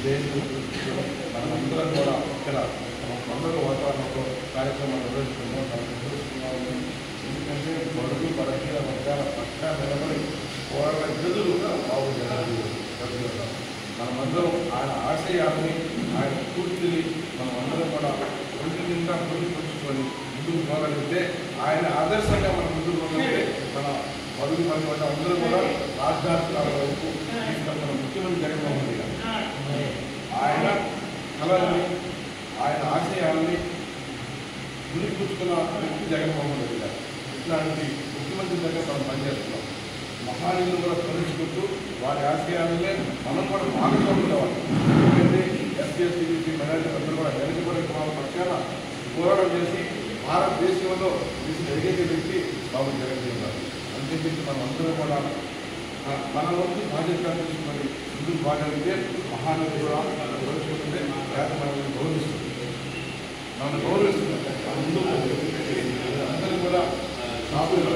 దేశం మనమందరం కూడా ఇక్కడ మన పండుగ వాతావరణంలో కార్యక్రమాలు నిర్వహిస్తున్నాము. ఎందుకంటే బడుగు బలహీన వర్గాల పట్ల నిలబడి పోరాట గదులుగా బాగుండాలి. మనమందరం ఆయన ఆశయాలని ఆయన స్ఫూర్తిని మనమందరం కూడా ఒంటి నిండా పొందుపరుచుకొని ముందుకు పోగలిగితే ఆయన ఆదర్శంగా మనం ముందుకు పోగలిగితే మన బడుగు పని అందరూ కూడా రాజ్యాధికారుల వైపు తీసుకెళ్తున్న ముఖ్యమంత్రి జగన్మోహన్ రెడ్డి గారు ఆయన కళలని ఆయన ఆశయాలని గురిపుచ్చుకున్న వ్యక్తి జగన్మోహన్ రెడ్డి గారు. ఇట్లాంటి ముఖ్యమంత్రి దగ్గర మనం పనిచేస్తున్నాం. మహానీయులు కూడా స్మరించుకుంటూ వారి ఆశయాలనే మనం కూడా భాగస్వాములు కావాలి. ఎందుకంటే ఎస్సీ మైనారిటీ అందరూ కూడా వెనుకబడి పక్షాన పోరాటం చేసి భారతదేశంలో ఎదిగే వ్యక్తి బాబు జగన్మోహన్ గారు. అందుకే మనం అందరం కూడా మన వంతు బాధ్యత తీసుకొని ముందుకు బాగలిగితే మహానీయులు కూడా గౌరవించుకుంటే మనల్ని గౌరవిస్తుంది. మనం గౌరవిస్తుంది ముందుకు అందరూ కూడా మహానీయులు